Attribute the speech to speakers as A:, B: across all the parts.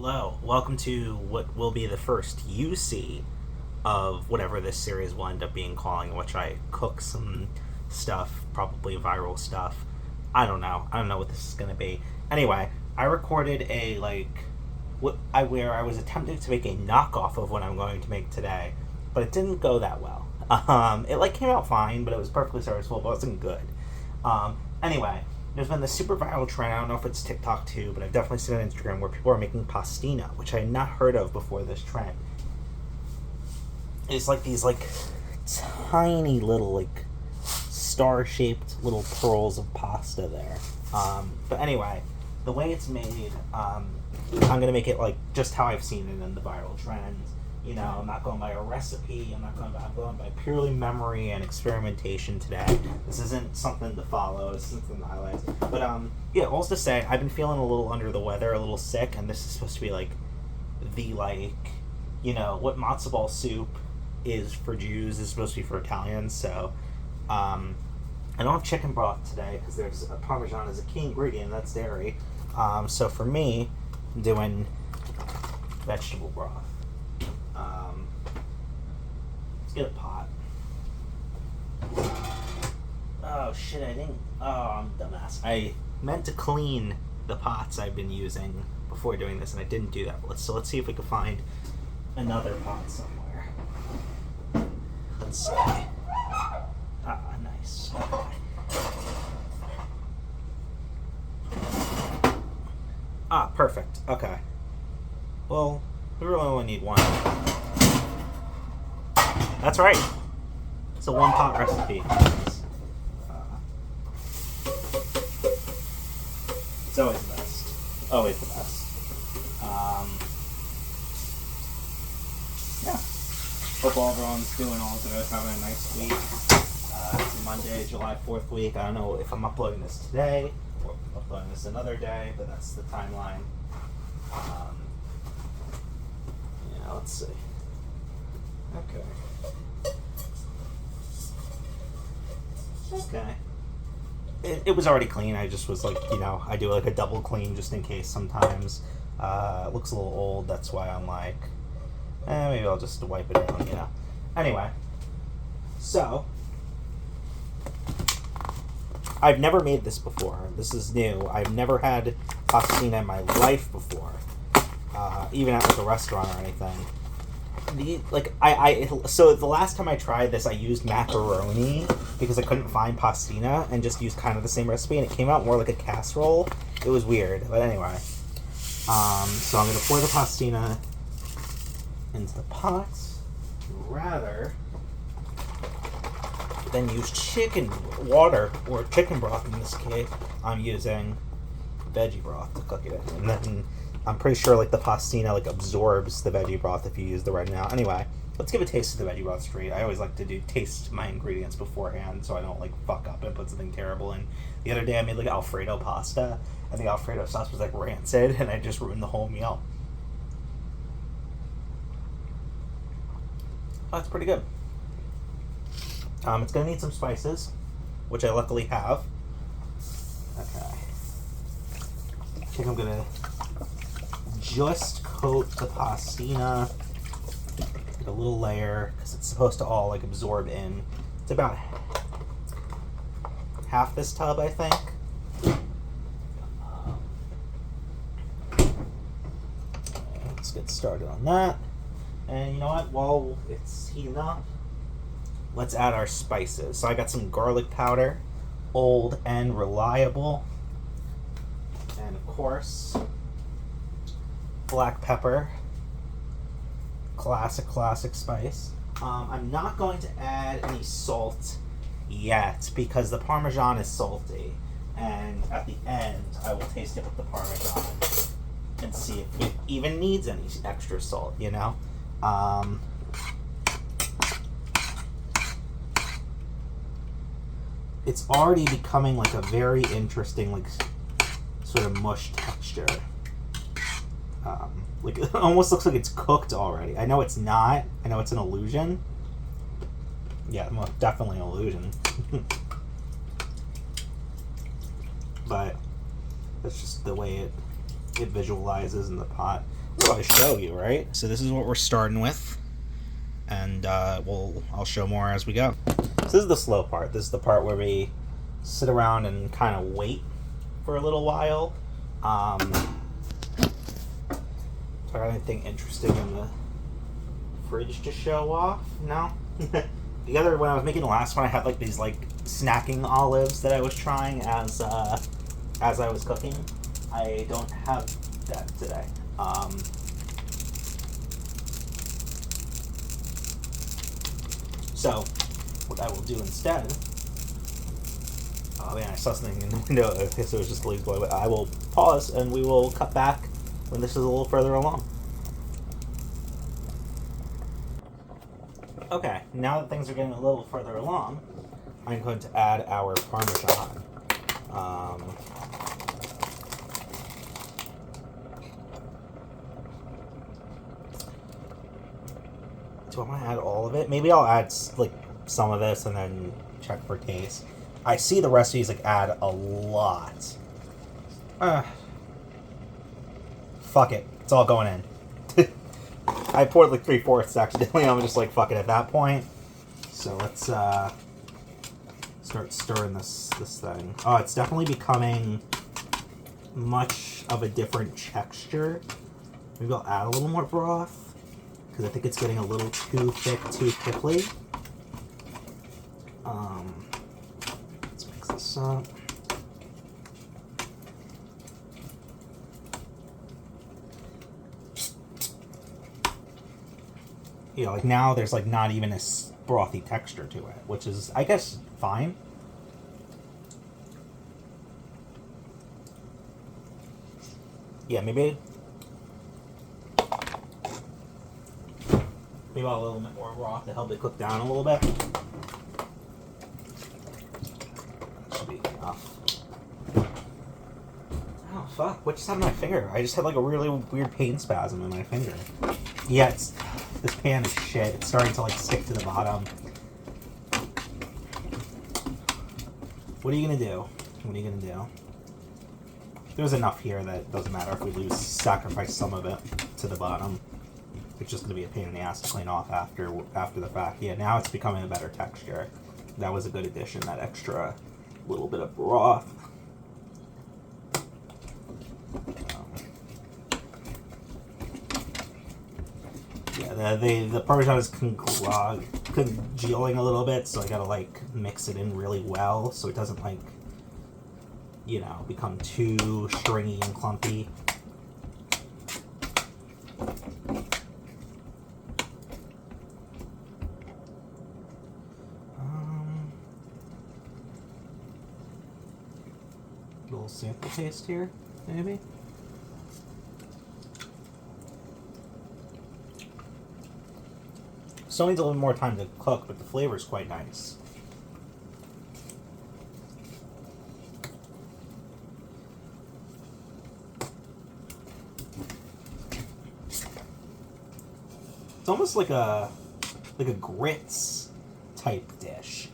A: Hello, welcome to what will be the first you see of whatever this series will end up being calling, in which I cook some stuff, probably viral stuff. I don't know. I don't know what this is gonna be. Anyway, I recorded a where I was attempting to make a knockoff of what I'm going to make today, but it didn't go that well. It came out fine, but it was perfectly serviceable, but it wasn't good. Anyway, there's been this super viral trend. I don't know if it's TikTok too, but I've definitely seen it on Instagram where people are making pastina, which I had not heard of before this trend. It's like these tiny little star-shaped little pearls of pasta there. But anyway, the way it's made, I'm gonna make it just how I've seen it in the viral trends. I'm not going by a recipe. I'm going by purely memory and experimentation today. This isn't something to follow. This isn't something to highlight. But all to say, I've been feeling a little under the weather, a little sick, and this is supposed to be what matzo ball soup is for Jews is supposed to be for Italians. So I don't have chicken broth today because there's Parmesan as a key ingredient. That's dairy. So for me, I'm doing vegetable broth. Let's get a pot. Oh shit, I didn't. Oh, I'm a dumbass. I meant to clean the pots I've been using before doing this, and I didn't do that. Let's see if we can find another pot somewhere. Let's see. Ah, nice. Okay. Ah, perfect. Okay. Well, we really only need one. That's right. It's a one-pot recipe. It's always the best. Always the best. Yeah. Hope everyone's doing all good, having a nice week. It's Monday, July 4th week. I don't know if I'm uploading this today or uploading this another day, but that's the timeline. Let's see. Okay. It was already clean. I just was I do a double clean just in case sometimes. It looks a little old. That's why I'm maybe I'll just wipe it down, Anyway, so I've never made this before. This is new. I've never had pastina in my life before, even at a restaurant or anything. So the last time I tried this, I used macaroni because I couldn't find pastina and just used kind of the same recipe, and it came out more like a casserole. It was weird, but anyway. So I'm gonna pour the pastina into the pot, rather than use chicken water or chicken broth. In this case, I'm using veggie broth to cook it in, and then I'm pretty sure the pastina absorbs the veggie broth if you use the red now. Anyway, let's give a taste to the veggie broth straight. I always like to taste my ingredients beforehand so I don't fuck up and put something terrible in. The other day I made Alfredo pasta, and the Alfredo sauce was rancid, and I just ruined the whole meal. Oh, that's pretty good. It's gonna need some spices, which I luckily have. Okay. I think I'm gonna just coat the pastina, get a little layer, because it's supposed to all absorb in. It's about half this tub, I think. Let's get started on that. And you know what? While it's heating up, let's add our spices. So I got some garlic powder, old and reliable, and of course black pepper, classic spice. I'm not going to add any salt yet because the Parmesan is salty, and at the end I will taste it with the Parmesan and see if it even needs any extra salt, It's already becoming a very interesting sort of mush texture. It almost looks like it's cooked already. I know it's not. I know it's an illusion. Yeah, well, definitely an illusion. But that's just the way it visualizes in the pot. What do I show you, right? So this is what we're starting with, and I'll show more as we go. So this is the slow part. This is the part where we sit around and kind of wait for a little while. So I got anything interesting in the fridge to show off? No. The other, when I was making the last one, I had like these like snacking olives that I was trying as I was cooking. I don't have that today. So what I will do instead. Oh man, I saw something in the window. Okay, so it was just the leaves going. I will pause and we will cut back when this is a little further along. Okay, now that things are getting a little further along, I'm going to add our Parmesan. Do I want to add all of it? Maybe I'll add like some of this and then check for taste. I see the recipes like add a lot. Fuck it, it's all going in. I poured like 3/4 accidentally. I'm just like, fuck it at that point. So let's start stirring this thing. Oh, it's definitely becoming much of a different texture. Maybe I'll add a little more broth because I think it's getting a little too thick, too quickly. Let's mix this up. You know, like now there's like not even a brothy texture to it, which is, I guess, fine. Yeah, maybe I'll add a little bit more broth to help it cook down a little bit. That should be enough. Oh fuck! What just happened to my finger? I just had like a really weird pain spasm in my finger. Yeah, this pan is shit. It's starting to like stick to the bottom. What are you gonna do? What are you gonna do? There's enough here that it doesn't matter if we sacrifice some of it to the bottom. It's just gonna be a pain in the ass to clean off after the fact. Yeah, now it's becoming a better texture. That was a good addition. That extra little bit of broth. Yeah, the Parmesan is congealing a little bit, so I gotta like mix it in really well so it doesn't like, you know, become too stringy and clumpy. Little sample taste here, maybe. Still needs a little more time to cook, but the flavor is quite nice. It's almost like a grits type dish.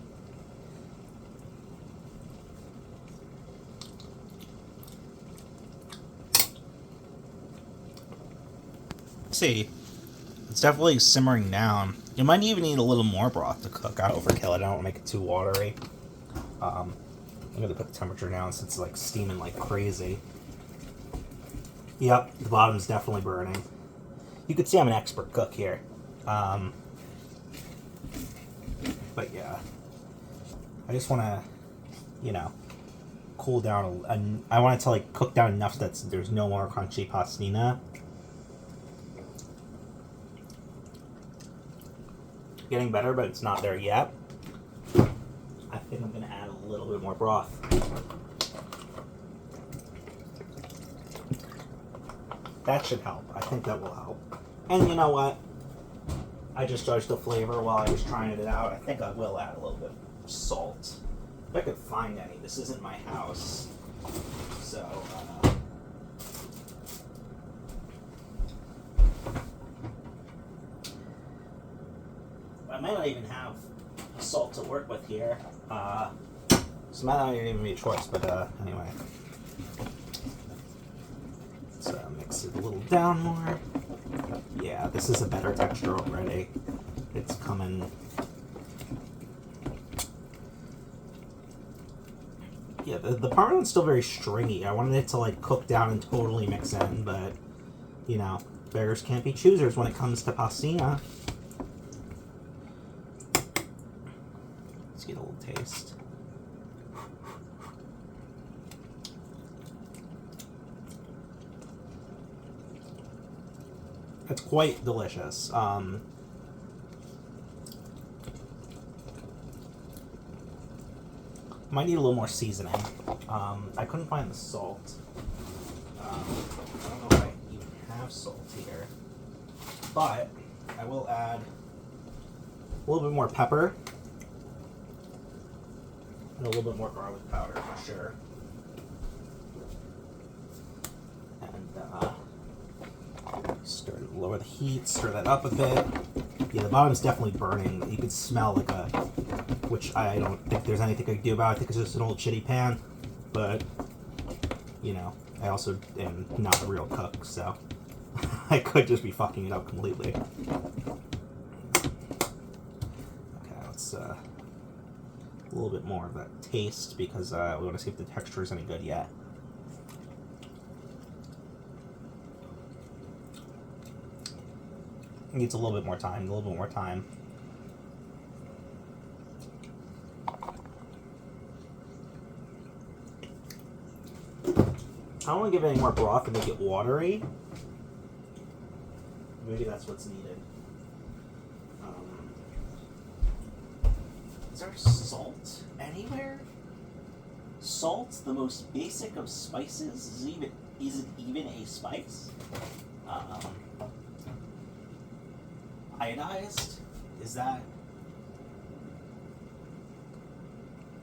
A: Let's see. It's definitely simmering down. You might even need a little more broth to cook. I don't overkill it. I don't want to make it too watery. I'm going to put the temperature down since it's like steaming like crazy. Yep, the bottom's definitely burning. You can see I'm an expert cook here. But yeah. I just want to, you know, cool down. I want it to like cook down enough that there's no more crunchy pastina. Getting better, but it's not there yet. I think I'm going to add a little bit more broth. That should help. I think that will help. And you know what? I just judged the flavor while I was trying it out. I think I will add a little bit of salt. If I could find any. This isn't my house. So, I might not even have salt to work with here. So might not even be a choice, but anyway. Let's mix it a little down more. Yeah, this is a better texture already. It's coming... Yeah, the parmesan's still very stringy. I wanted it to, like, cook down and totally mix in, but, you know, beggars can't be choosers when it comes to pastina. Let's get a little taste. It's quite delicious. Might need a little more seasoning. I couldn't find the salt. I don't know if I even have salt here. But I will add a little bit more pepper. And a little bit more garlic powder for sure. And lower the heat, stir that up a bit. Yeah, the bottom's definitely burning. You can smell like a... Which I don't think there's anything I can do about it. I think it's just an old shitty pan. But, you know, I also am not a real cook, so I could just be fucking it up completely. Okay, let's a little bit more of that taste because we want to see if the texture is any good yet. Needs a little bit more time, I don't want to give it any more broth to make it watery. Maybe that's what's needed. Is there salt anywhere? Salt's the most basic of spices. Is it even a spice? Iodized? Is that...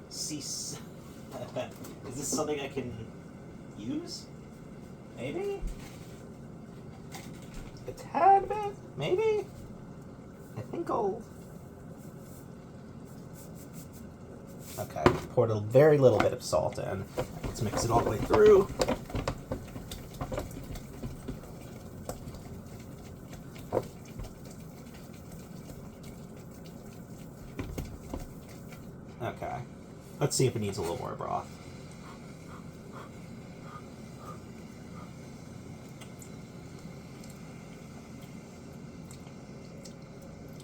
A: Is this something I can use? Maybe? A tad bit? Maybe? I think I'll... Okay, poured a very little bit of salt in. Let's mix it all the way through. Okay, let's see if it needs a little more broth.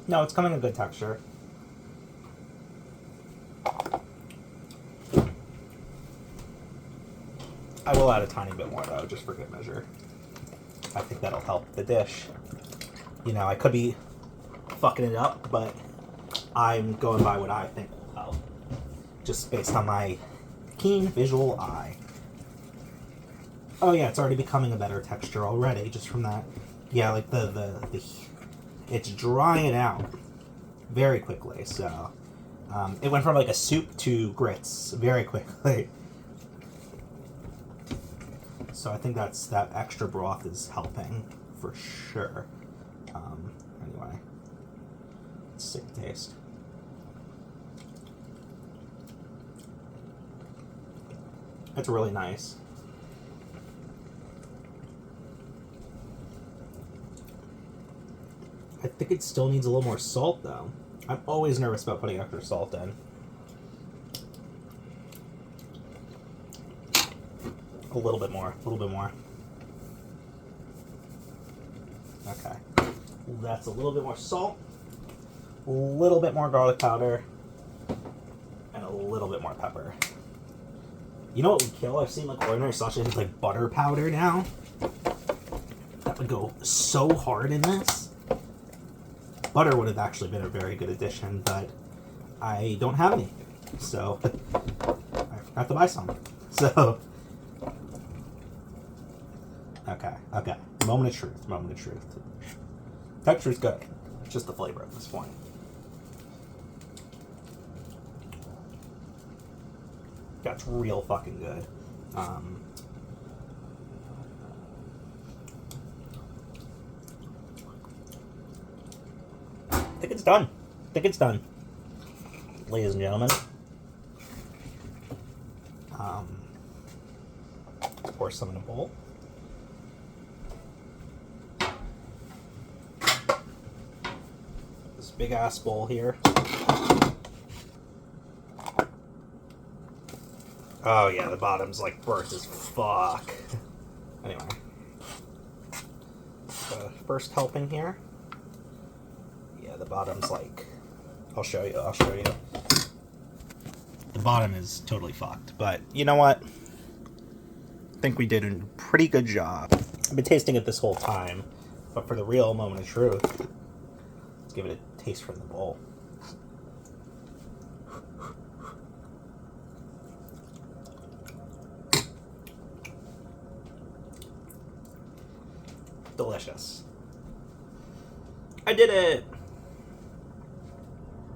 A: No, it's coming a good texture. I will add a tiny bit more though, just for good measure. I think that'll help the dish. You know, I could be fucking it up, but I'm going by what I think will help. Just based on my keen visual eye. Oh yeah, it's already becoming a better texture already, just from that. Yeah, like the it's drying out very quickly, so it went from like a soup to grits very quickly. So I think that extra broth is helping for sure. Anyway, let's take a taste. It's really nice. I think it still needs a little more salt though. I'm always nervous about putting extra salt in. A little bit more. Okay. That's a little bit more salt, a little bit more garlic powder, and a little bit more pepper. You know what would kill? I've seen like ordinary sausages with like butter powder now. That would go so hard in this. Butter would have actually been a very good addition, but I don't have any. So I forgot to buy some. So Okay. Moment of truth. Texture's good. It's just the flavor at this point. That's real fucking good. I think it's done. Ladies and gentlemen. Pour some in a bowl. big ass bowl here. Oh yeah, the bottom's like burnt as fuck. Anyway. The first helping here. Yeah, the bottom's like... I'll show you. The bottom is totally fucked. But you know what? I think we did a pretty good job. I've been tasting it this whole time. But for the real moment of truth, let's give it a taste from the bowl. Delicious. I did it!